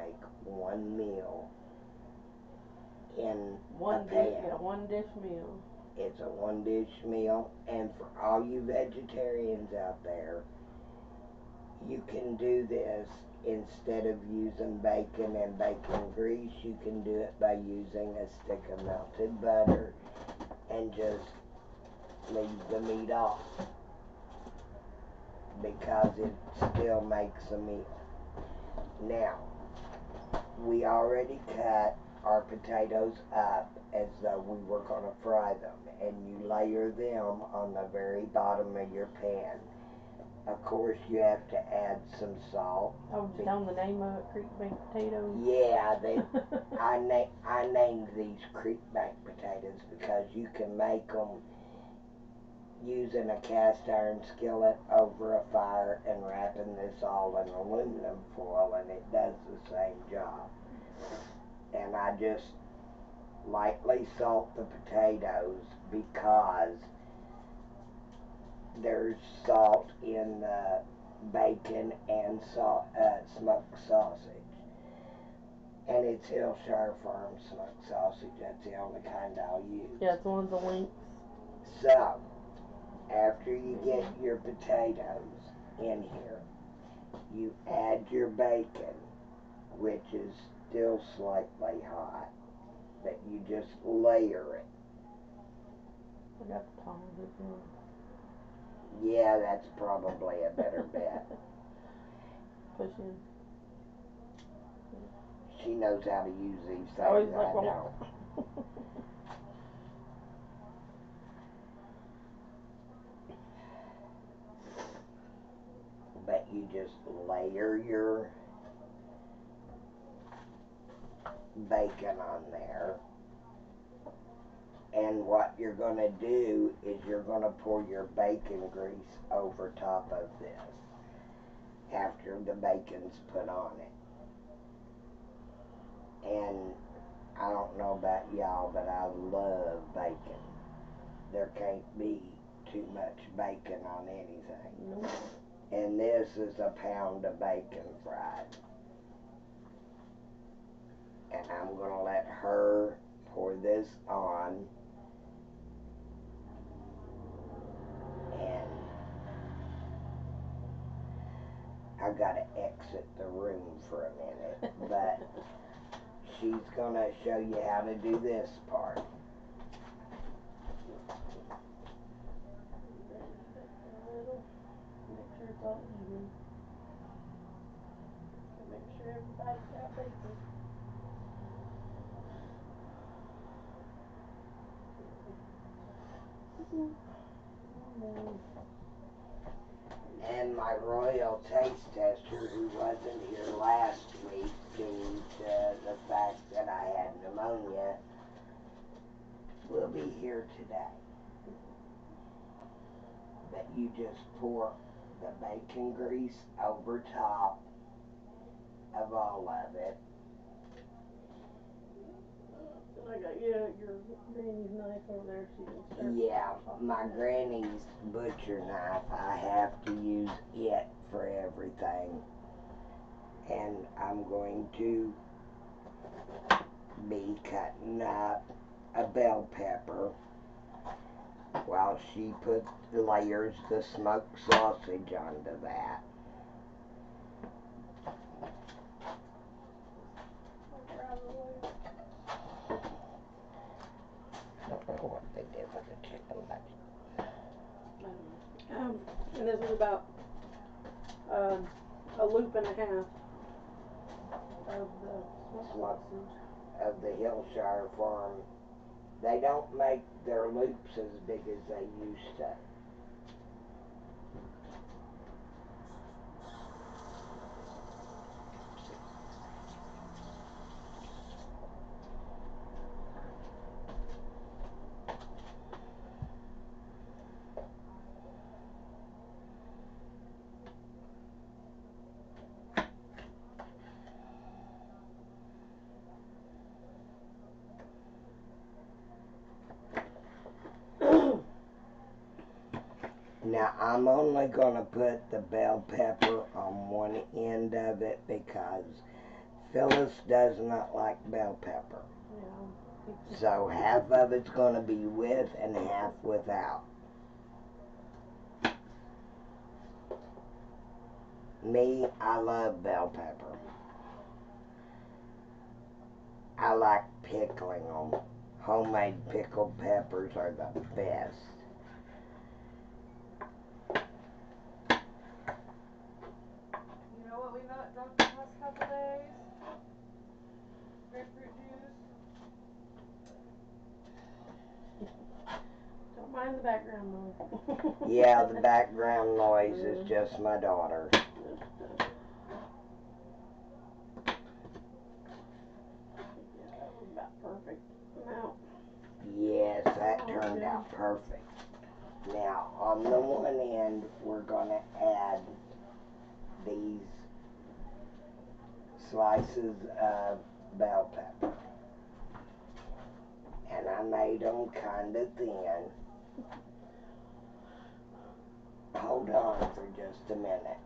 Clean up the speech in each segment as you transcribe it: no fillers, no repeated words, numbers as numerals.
make one meal in one a dish, pan. yeah, one dish meal. It's a one dish meal, and for all you vegetarians out there, you can do this instead of using bacon and bacon grease. You can do it by using a stick of melted butter and just leave the meat off, because it still makes a meal. Now, we already cut our potatoes up as though we were going to fry them, and you layer them on the very bottom of your pan. Of course, you have to add some salt. Oh, just tell them the name of it, Creek baked potatoes. Yeah, I named these creek baked potatoes because you can make them using a cast iron skillet over a fire and wrapping this all in aluminum foil, and it does the same job. And I just lightly salt the potatoes because there's salt in the bacon and smoked sausage. And it's Hillshire Farm smoked sausage. That's the only kind I'll use. Yeah, it's one of the links. So, after you get your potatoes in here, you add your bacon, which is still slightly hot, but you just layer it. I got the tongs if you want. Yeah, that's probably a better bet. Push in. She knows how to use these things. Oh, he's I like, don't. well. But you just layer your bacon on there. And what you're going to do is you're going to pour your bacon grease over top of this after the bacon's put on it. And I don't know about y'all, but I love bacon. There can't be too much bacon on anything. Nope. And this is a pound of bacon fried. And I'm going to let her pour this on. And I got to exit the room for a minute. But she's going to show you how to do this part. Make sure it's all even. Make sure everybody's got bacon. And my royal taste tester, who wasn't here last week due to the fact that I had pneumonia, will be here today. But you just pour the bacon grease over top of all of it. I got your granny's knife over there so you can start. Yeah, my granny's butcher knife, I have to use it for everything. And I'm going to be cutting up a bell pepper while she layers the smoked sausage onto that. I don't know what they did with the chicken, but And this is about a loop and a half of the smoked sausage. Of the Hillshire Farm. They don't make their loops as big as they used to. Now I'm only going to put the bell pepper on one end of it because Phyllis does not like bell pepper. Yeah. So half of it's going to be with and half without. Me, I love bell pepper. I like pickling them. Homemade pickled peppers are the best. You know what we not drunk the past couple days? Grapefruit juice. Don't mind the background noise. Yeah, the background noise is just my daughter. Yeah, that was about perfect amount. Yes, that turned out perfect. Now, on the one end, we're going to add these slices of bell pepper. And I made them kind of thin. Hold on for just a minute.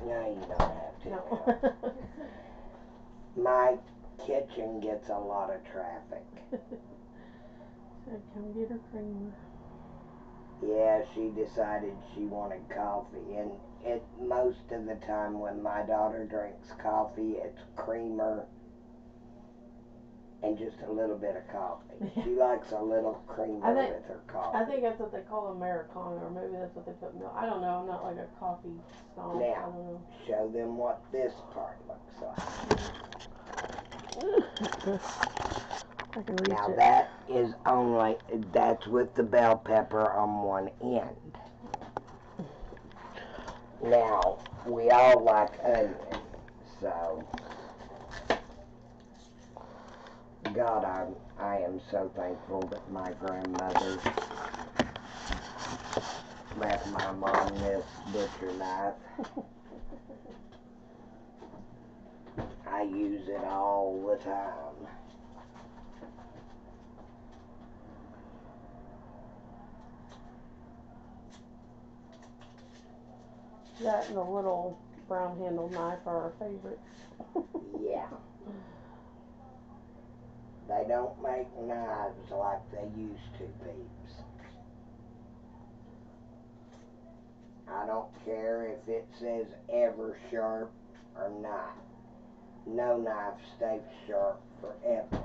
No, you don't have to. No. My kitchen gets a lot of traffic. Said come get her creamer. Yeah, she decided she wanted coffee, and most of the time when my daughter drinks coffee, it's creamer and just a little bit of coffee. She likes a little creamer with her coffee. I think that's what they call Americano, or maybe that's what they put milk. I don't know. I'm not like a coffee snob. Now, I don't know. show them what this part looks like. I can reach Now it. that is only, that's with the bell pepper on one end. Now, we all like onion, so God, I am so thankful that my grandmother left my mom this butcher knife. I use it all the time. That and the little brown handled knife are our favorites. Yeah. They don't make knives like they used to, peeps. I don't care if it says ever sharp or not. No knife stays sharp forever.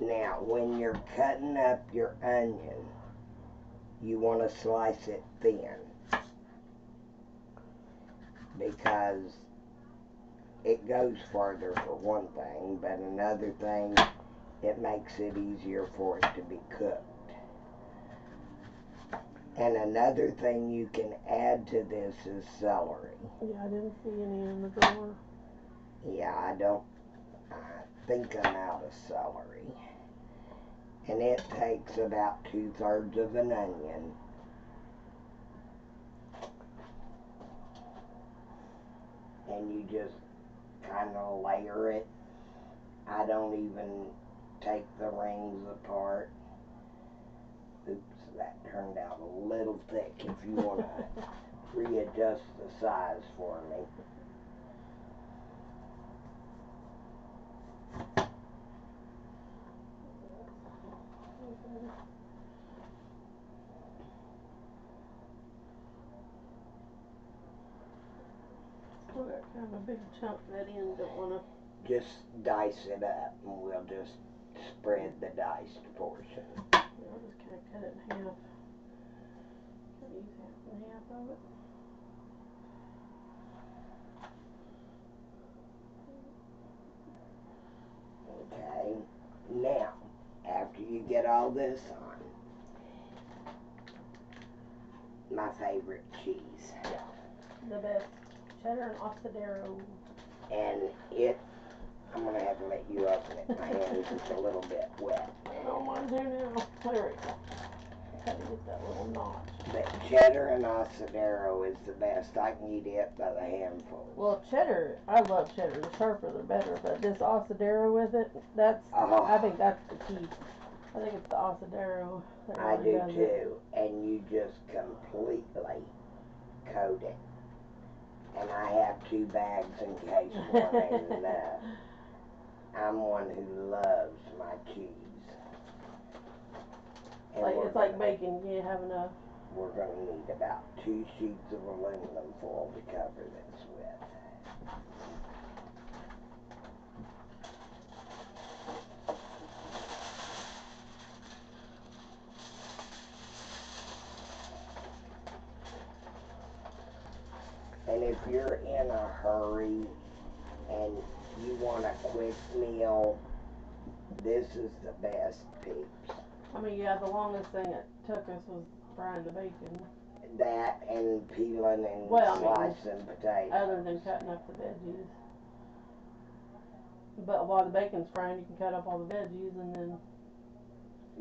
Now, when you're cutting up your onion, you want to slice it thin, because it goes farther for one thing, but another thing, it makes it easier for it to be cooked. And another thing you can add to this is celery. Yeah, I didn't see any in the drawer. Yeah, I think I'm out of celery. And it takes about 2/3 of an onion. And you just kind of layer it. I don't even take the rings apart. Oops, that turned out a little thick. If you want to readjust the size for me. Still got kind of a big chunk that end. Don't want to. Just dice it up, and we'll just spread the diced portion. I'll just kind of cut it in half. Kind of use half and half of it. Okay, now, after you get all this on, my favorite cheese. Yeah, the best. Cheddar and asadero. And I'm going to have to let you open it. My hand is a little bit wet. I don't want to now. There we go. how to get that little notch. But cheddar and asadero is the best. I can eat it by the handful. Well, cheddar, I love cheddar. The sharper the better. But this asadero with it, I think that's the key. I think it's the asadero that I really do does too. it. And you just completely coat it. And I have 2 bags in case one ain't enough. I'm one who loves my cheese. And It's like bacon. You can't have enough. We're going to need about 2 sheets of aluminum foil to cover this with. And if you're in a hurry and you want a quick meal, this is the best, peeps. I mean, yeah, the longest thing it took us was frying the bacon. That and peeling and slicing potatoes. Other than cutting up the veggies. But while the bacon's frying, you can cut up all the veggies and then...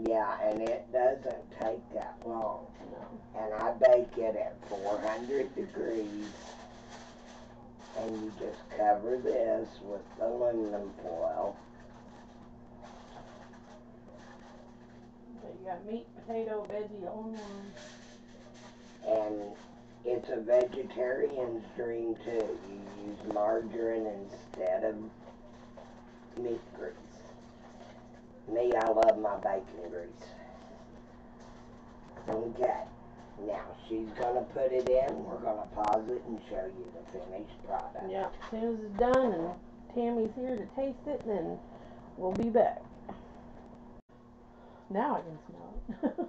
Yeah, and it doesn't take that long. No. And I bake it at 400 degrees. And you just cover this with aluminum foil. So you got meat, potato, veggie, all in one. And it's a vegetarian's dream too. You use margarine instead of meat grease. Me, I love my bacon grease. Okay. Now, she's going to put it in. We're going to pause it and show you the finished product. Yeah, as soon as it's done and Tammy's here to taste it, then we'll be back. Now I can smell it.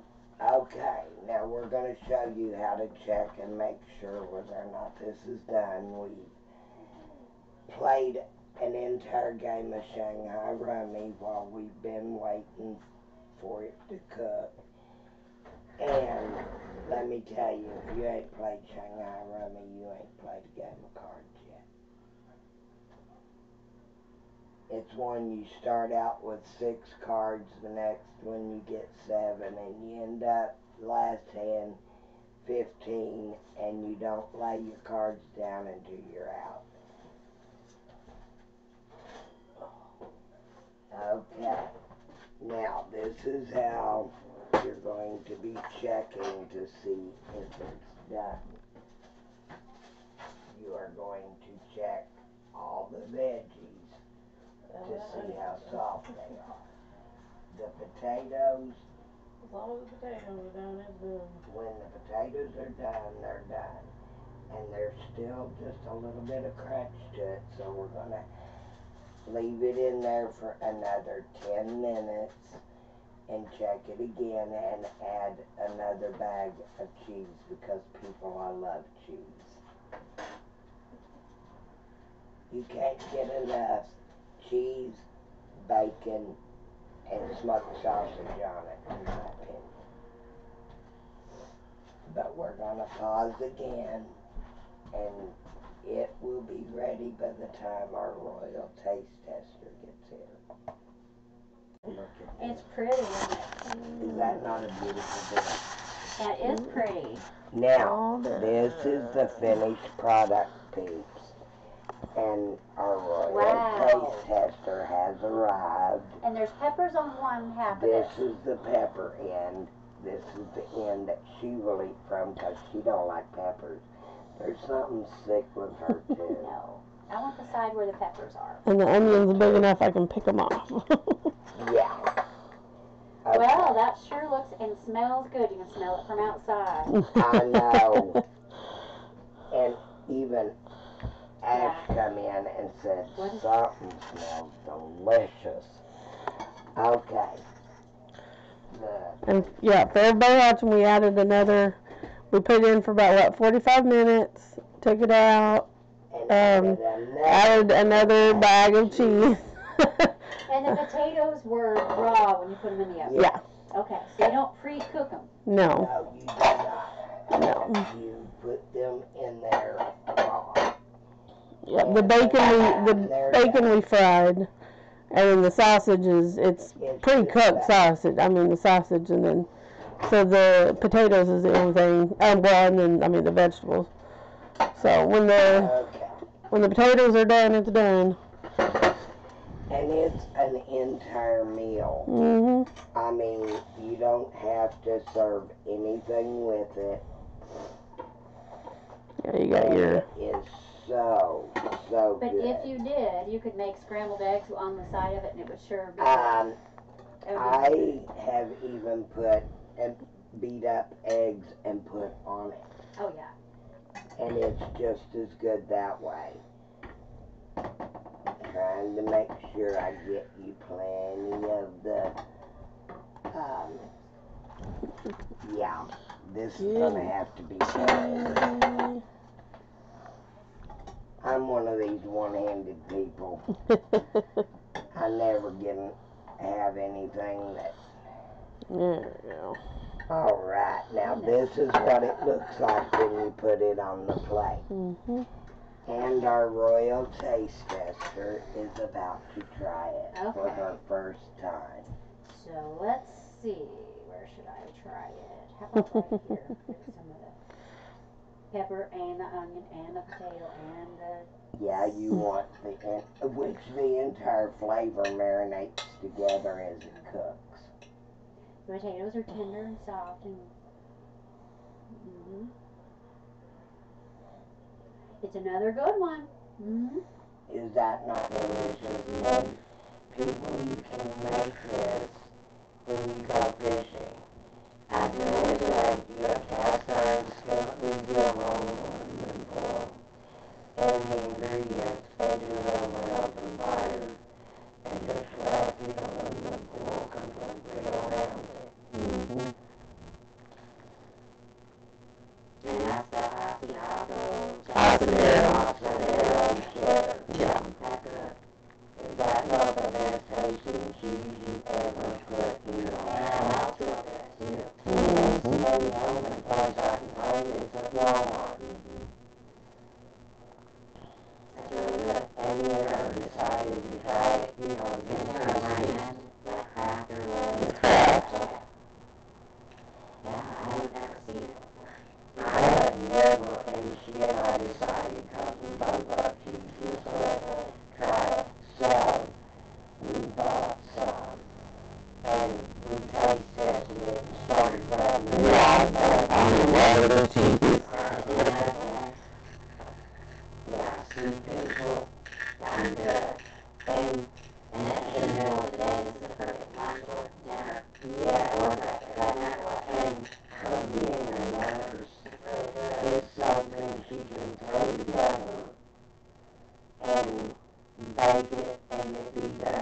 Okay, now we're going to show you how to check and make sure whether or not this is done. We played an entire game of Shanghai Rummy while we've been waiting for it to cook. And let me tell you, if you ain't played Shanghai Rummy, you ain't played a game of cards yet. It's one you start out with 6 cards, the next one you get 7, and you end up last hand 15, and you don't lay your cards down until you're out. Okay, now this is how you're going to be checking to see if it's done. You are going to check all the veggies to see how soft they are. The potatoes, As long as the potatoes are done, it's done. when the potatoes are done, they're done. And there's still just a little bit of crunch to it, so we're going to leave it in there for another 10 minutes and check it again and add another bag of cheese because people, I love cheese. You can't get enough cheese, bacon, and smoked sausage on it, in my opinion. But we're going to pause again, and it will be ready by the time our royal taste tester gets here. Look at this. It's pretty, isn't it? Is that not a beautiful dish? That is pretty. Now, this is the finished product, peeps. And our royal taste tester has arrived. And there's peppers on one half of it. This is the pepper end. This is the end that she will eat from because she don't like peppers. There's something sick with her too. No. I want the side where the peppers are. And the onions are big enough I can pick them off. Yeah. Okay. Well, that sure looks and smells good. You can smell it from outside. I know. And even Ash come in and said something smells delicious. Okay. And yeah, for everybody watching, we added another. We put it in for about what, 45 minutes. Took it out. Added another bag of cheese. And the potatoes were raw when you put them in the oven. Yeah. Okay, so you don't pre-cook them. No. No, you do not. No. You put them in there raw. Yeah, the bacon we fried, and then the sausage it's pre-cooked sausage. I mean the sausage, and then So the potatoes is the only thing. Well, and then I mean the vegetables. So when the potatoes are done, it's done. And it's an entire meal. Mm-hmm. I mean, you don't have to serve anything with it. Yeah, you got your. It is so But good. if you did, you could make scrambled eggs on the side of it, and it would sure be. I have even put beat up eggs and put on it. Oh yeah. And it's just as good that way. Trying to make sure I get you plenty of the, yeah, this is gonna have to be better. I'm one of these one-handed people. I never have anything that. There we go. Alright, now this is what it looks like when you put it on the plate. Mm-hmm. And our royal taste tester is about to try it for Okay. her first time. So let's see. Where should I try it? How about right here? Get some of the pepper and the onion and the potato and the. Yeah, you want the entire flavor marinates together as it cooks. The potatoes are tender and soft and. Mm-hmm. It's another good one. Mm-hmm. Is that not delicious? And people, you can make this when you go fishing. After this, you cast iron skillet with your aluminum foil and the ingredients into an open fire and just wrap the aluminum foil completely around it. Mm-hmm. And that's the asadero cheddar. Yeah. Is that not the best tasting cheese you've ever put in your mouth? Yeah. And the only place I can find it is at Walmart. That's really good. And you ever decided to try it, again, the cracker one? Yeah, I have never seen it before. I have never, and shit, I decided because we both love cheese, so try it. So, we bought some, and we taste tested it and started grabbing it. I love the cheese. Yeah, see people, I'm good. And in the middle of the day, this is the perfect lunch or dinner. Yeah, and her being a nurse is something she can throw together and bake it and it be done